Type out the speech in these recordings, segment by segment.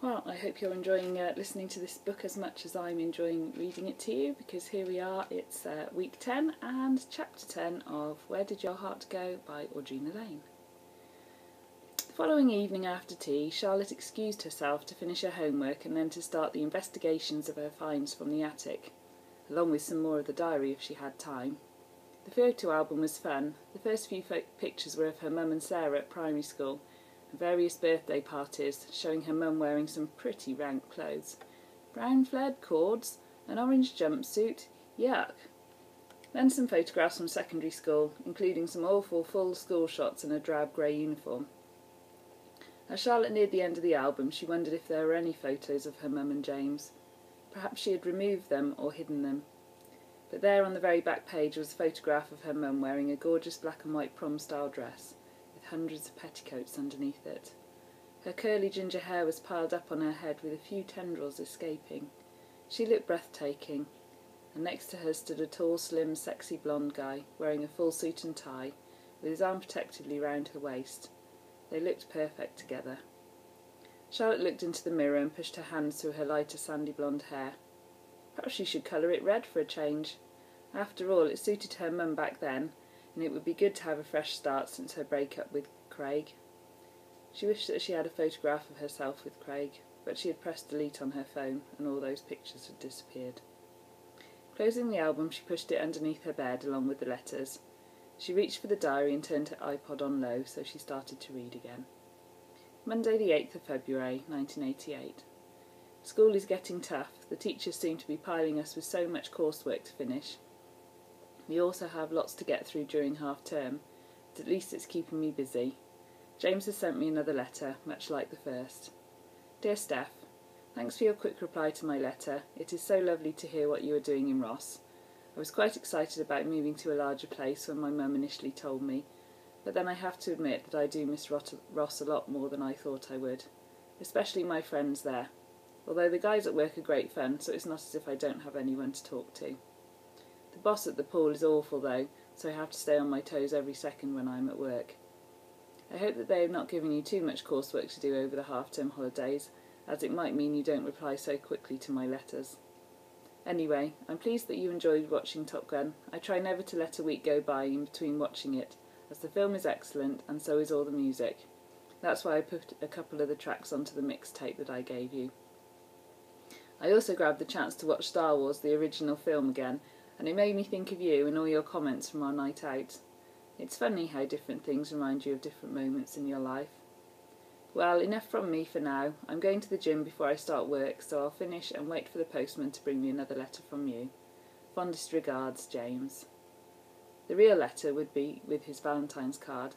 Well, I hope you're enjoying listening to this book as much as I'm enjoying reading it to you, because here we are, it's week 10 and chapter 10 of Where Did Your Heart Go by Audrina Lane. The following evening after tea, Charlotte excused herself to finish her homework and then to start the investigations of her finds from the attic, along with some more of the diary if she had time. The photo album was fun. The first few pictures were of her mum and Sarah at primary school, and various birthday parties, showing her mum wearing some pretty rank clothes. Brown flared cords, an orange jumpsuit, yuck. Then some photographs from secondary school, including some awful full school shots in a drab grey uniform. As Charlotte neared the end of the album, she wondered if there were any photos of her mum and James. Perhaps she had removed them or hidden them. But there on the very back page was a photograph of her mum wearing a gorgeous black and white prom-style dress, with hundreds of petticoats underneath it. Her curly ginger hair was piled up on her head with a few tendrils escaping. She looked breathtaking, and next to her stood a tall, slim, sexy blonde guy, wearing a full suit and tie, with his arm protectively round her waist. They looked perfect together. Charlotte looked into the mirror and pushed her hands through her lighter sandy blonde hair. Perhaps she should colour it red for a change. After all, it suited her mum back then, and it would be good to have a fresh start since her break-up with Craig. She wished that she had a photograph of herself with Craig, but she had pressed delete on her phone, and all those pictures had disappeared. Closing the album, she pushed it underneath her bed along with the letters. She reached for the diary and turned her iPod on low, so she started to read again. Monday the 8th of February, 1988. School is getting tough. The teachers seem to be piling us with so much coursework to finish. We also have lots to get through during half term, but at least it's keeping me busy. James has sent me another letter, much like the first. Dear Steph, thanks for your quick reply to my letter. It is so lovely to hear what you are doing in Ross. I was quite excited about moving to a larger place when my mum initially told me, but then I have to admit that I do miss Ross a lot more than I thought I would, especially my friends there. Although the guys at work are great fun, so it's not as if I don't have anyone to talk to. The boss at the pool is awful though, so I have to stay on my toes every second when I'm at work. I hope that they have not given you too much coursework to do over the half-term holidays, as it might mean you don't reply so quickly to my letters. Anyway, I'm pleased that you enjoyed watching Top Gun. I try never to let a week go by in between watching it, as the film is excellent and so is all the music. That's why I put a couple of the tracks onto the mixtape that I gave you. I also grabbed the chance to watch Star Wars, the original film again, and it made me think of you and all your comments from our night out. It's funny how different things remind you of different moments in your life. Well, enough from me for now. I'm going to the gym before I start work, so I'll finish and wait for the postman to bring me another letter from you. Fondest regards, James. The real letter would be with his Valentine's card.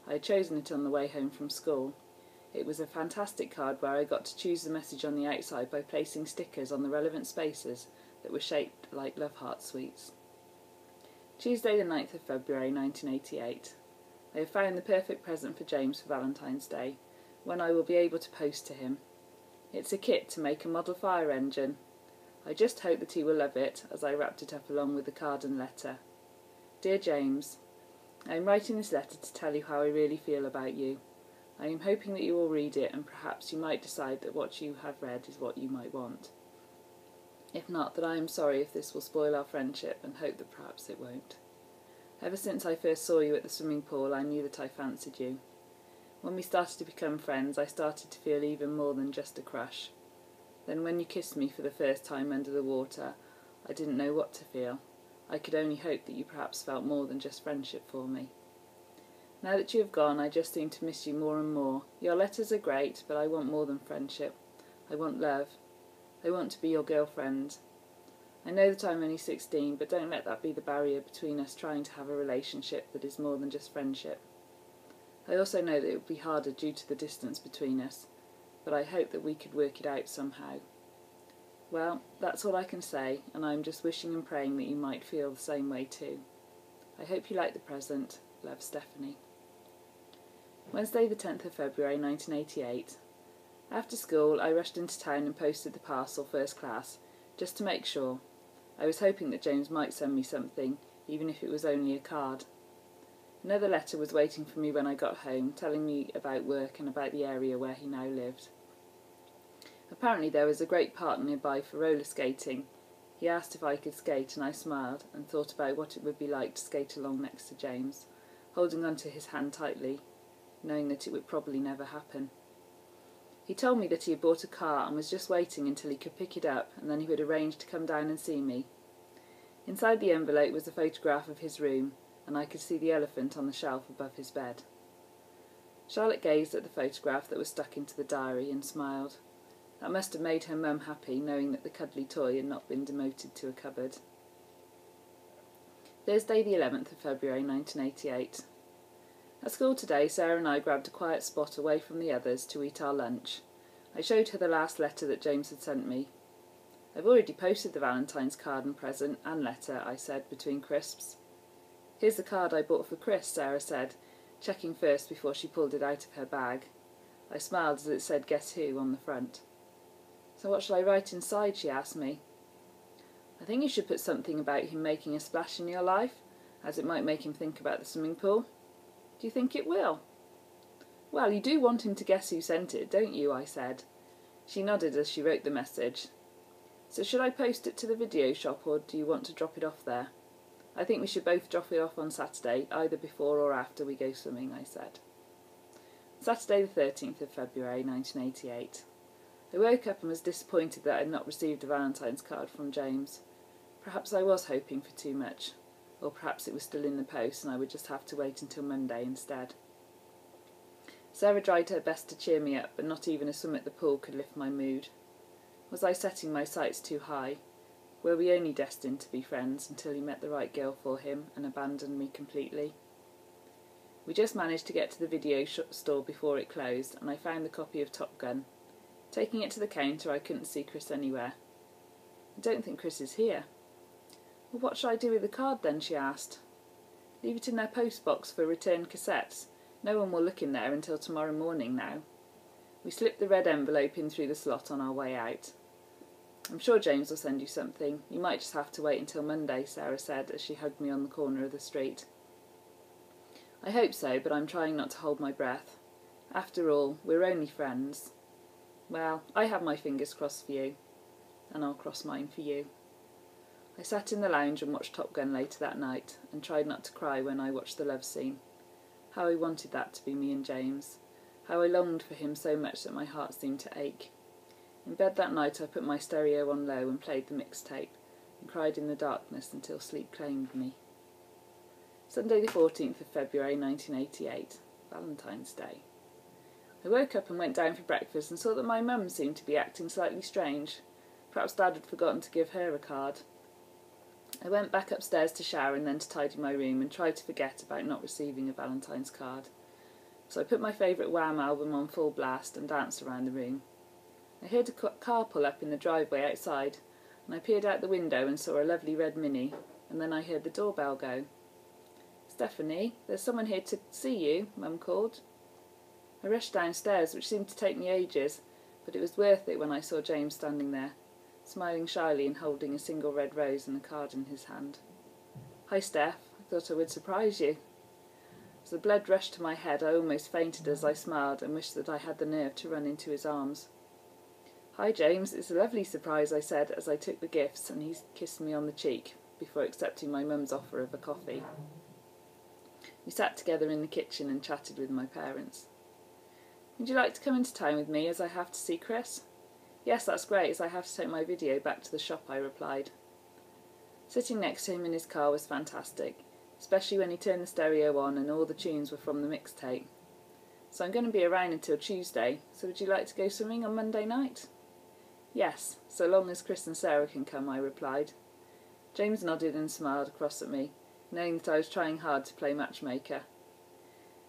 I had chosen it on the way home from school. It was a fantastic card where I got to choose the message on the outside by placing stickers on the relevant spaces that were shaped like love heart sweets. Tuesday the 9th of February 1988. I have found the perfect present for James for Valentine's Day, one I will be able to post to him. It's a kit to make a model fire engine. I just hope that he will love it, as I wrapped it up along with the card and letter. Dear James, I am writing this letter to tell you how I really feel about you. I am hoping that you will read it, and perhaps you might decide that what you have read is what you might want. If not, that I am sorry if this will spoil our friendship, and hope that perhaps it won't. Ever since I first saw you at the swimming pool, I knew that I fancied you. When we started to become friends, I started to feel even more than just a crush. Then when you kissed me for the first time under the water, I didn't know what to feel. I could only hope that you perhaps felt more than just friendship for me. Now that you have gone, I just seem to miss you more and more. Your letters are great, but I want more than friendship. I want love. I want to be your girlfriend. I know that I'm only 16, but don't let that be the barrier between us trying to have a relationship that is more than just friendship. I also know that it would be harder due to the distance between us, but I hope that we could work it out somehow. Well, that's all I can say, and I'm just wishing and praying that you might feel the same way too. I hope you like the present. Love, Stephanie. Wednesday the 10th of February 1988. After school I rushed into town and posted the parcel first class, just to make sure. I was hoping that James might send me something, even if it was only a card. Another letter was waiting for me when I got home, telling me about work and about the area where he now lived. Apparently there was a great park nearby for roller skating. He asked if I could skate, and I smiled and thought about what it would be like to skate along next to James, holding onto his hand tightly, knowing that it would probably never happen. He told me that he had bought a car and was just waiting until he could pick it up, and then he would arrange to come down and see me. Inside the envelope was a photograph of his room, and I could see the elephant on the shelf above his bed. Charlotte gazed at the photograph that was stuck into the diary and smiled. That must have made her mum happy, knowing that the cuddly toy had not been demoted to a cupboard. Thursday the 11th of February 1988. At school today, Sarah and I grabbed a quiet spot away from the others to eat our lunch. I showed her the last letter that James had sent me. "I've already posted the Valentine's card and present and letter," I said, between crisps. "Here's the card I bought for Chris," Sarah said, checking first before she pulled it out of her bag. I smiled as it said "Guess Who" on the front. "So what shall I write inside?" she asked me. "I think you should put something about him making a splash in your life, as it might make him think about the swimming pool." "Do you think it will?" "Well, you do want him to guess who sent it, don't you?" I said. She nodded as she wrote the message. "So should I post it to the video shop, or do you want to drop it off there?" "I think we should both drop it off on Saturday, either before or after we go swimming," I said. Saturday the 13th of February 1988. I woke up and was disappointed that I had not received a Valentine's card from James. Perhaps I was hoping for too much, or perhaps it was still in the post and I would just have to wait until Monday instead. Sarah tried her best to cheer me up, but not even a swim at the pool could lift my mood. Was I setting my sights too high? Were we only destined to be friends until he met the right girl for him and abandoned me completely? We just managed to get to the video store before it closed, and I found the copy of Top Gun. Taking it to the counter, I couldn't see Chris anywhere. "I don't think Chris is here." "Well, what shall I do with the card then?" she asked. "Leave it in their post box for returned cassettes. No one will look in there until tomorrow morning now." We slipped the red envelope in through the slot on our way out. "I'm sure James will send you something. You might just have to wait until Monday," Sarah said as she hugged me on the corner of the street. "I hope so, but I'm trying not to hold my breath. After all, we're only friends. Well, I have my fingers crossed for you, and I'll cross mine for you." I sat in the lounge and watched Top Gun later that night, and tried not to cry when I watched the love scene. How I wanted that to be me and James. How I longed for him so much that my heart seemed to ache. In bed that night I put my stereo on low and played the mixtape, and cried in the darkness until sleep claimed me. Sunday the 14th of February 1988, Valentine's Day. I woke up and went down for breakfast and saw that my mum seemed to be acting slightly strange. Perhaps Dad had forgotten to give her a card. I went back upstairs to shower and then to tidy my room, and tried to forget about not receiving a Valentine's card. So I put my favourite Wham album on full blast and danced around the room. I heard a car pull up in the driveway outside, and I peered out the window and saw a lovely red Mini, and then I heard the doorbell go. "Stephanie, there's someone here to see you," Mum called. I rushed downstairs, which seemed to take me ages, but it was worth it when I saw James standing there, smiling shyly and holding a single red rose and a card in his hand. "Hi, Steph. I thought I would surprise you." As the blood rushed to my head, I almost fainted as I smiled and wished that I had the nerve to run into his arms. "Hi, James. It's a lovely surprise," I said as I took the gifts, and he kissed me on the cheek before accepting my mum's offer of a coffee. We sat together in the kitchen and chatted with my parents. "Would you like to come into town with me, as I have to see Chris?" "Yes, that's great, as I have to take my video back to the shop," I replied. Sitting next to him in his car was fantastic, especially when he turned the stereo on and all the tunes were from the mixtape. "So I'm going to be around until Tuesday, so would you like to go swimming on Monday night?" "Yes, so long as Chris and Sarah can come," I replied. James nodded and smiled across at me, knowing that I was trying hard to play matchmaker.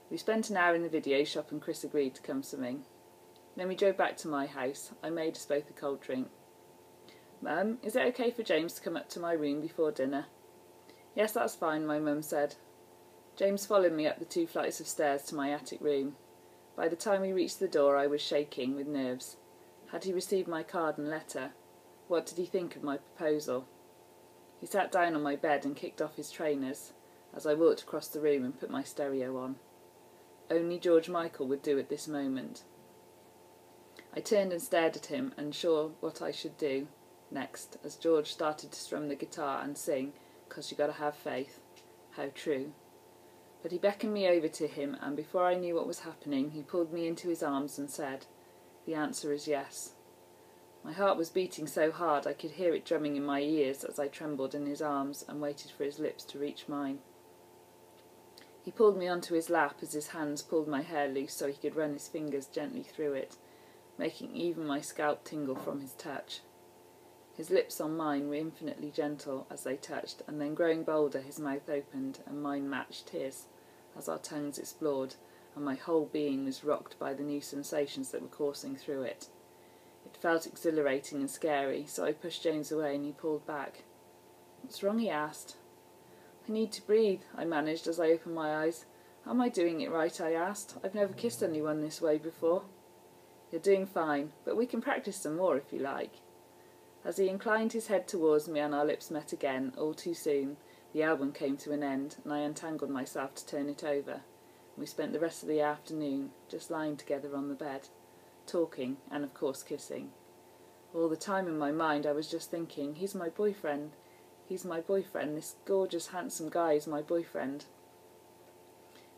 We spent an hour in the video shop and Chris agreed to come swimming. Then we drove back to my house. I made us both a cold drink. "Mum, is it okay for James to come up to my room before dinner?" "Yes, that's fine," my mum said. James followed me up the 2 flights of stairs to my attic room. By the time we reached the door I was shaking with nerves. Had he received my card and letter? What did he think of my proposal? He sat down on my bed and kicked off his trainers as I walked across the room and put my stereo on. Only George Michael would do at this moment. I turned and stared at him, unsure what I should do next, as George started to strum the guitar and sing, "'Cause you gotta have faith." How true. But he beckoned me over to him, and before I knew what was happening, he pulled me into his arms and said, "The answer is yes." My heart was beating so hard I could hear it drumming in my ears as I trembled in his arms and waited for his lips to reach mine. He pulled me onto his lap as his hands pulled my hair loose so he could run his fingers gently through it, making even my scalp tingle from his touch. His lips on mine were infinitely gentle as they touched, and then growing bolder his mouth opened and mine matched his as our tongues explored, and my whole being was rocked by the new sensations that were coursing through it. It felt exhilarating and scary, so I pushed James away and he pulled back. "What's wrong?" he asked. "I need to breathe," I managed as I opened my eyes. "Am I doing it right?" I asked. "I've never kissed anyone this way before." "You're doing fine, but we can practice some more if you like." As he inclined his head towards me and our lips met again, all too soon, the album came to an end and I untangled myself to turn it over. We spent the rest of the afternoon just lying together on the bed, talking and of course kissing. All the time in my mind I was just thinking, he's my boyfriend, this gorgeous handsome guy is my boyfriend.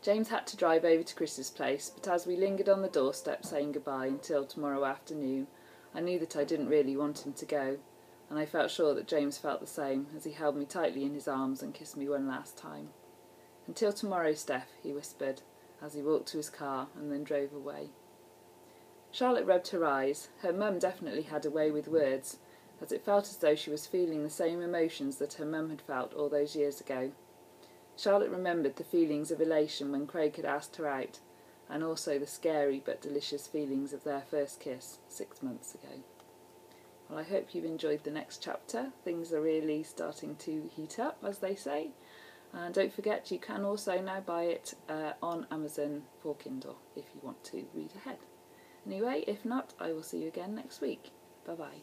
James had to drive over to Chris's place, but as we lingered on the doorstep saying goodbye until tomorrow afternoon, I knew that I didn't really want him to go, and I felt sure that James felt the same as he held me tightly in his arms and kissed me one last time. "Until tomorrow, Steph," he whispered as he walked to his car and then drove away. Charlotte rubbed her eyes. Her mum definitely had a way with words, as it felt as though she was feeling the same emotions that her mum had felt all those years ago. Charlotte remembered the feelings of elation when Craig had asked her out, and also the scary but delicious feelings of their first kiss 6 months ago. Well, I hope you've enjoyed the next chapter. Things are really starting to heat up, as they say. And don't forget, you can also now buy it on Amazon for Kindle if you want to read ahead. Anyway, if not, I will see you again next week. Bye-bye.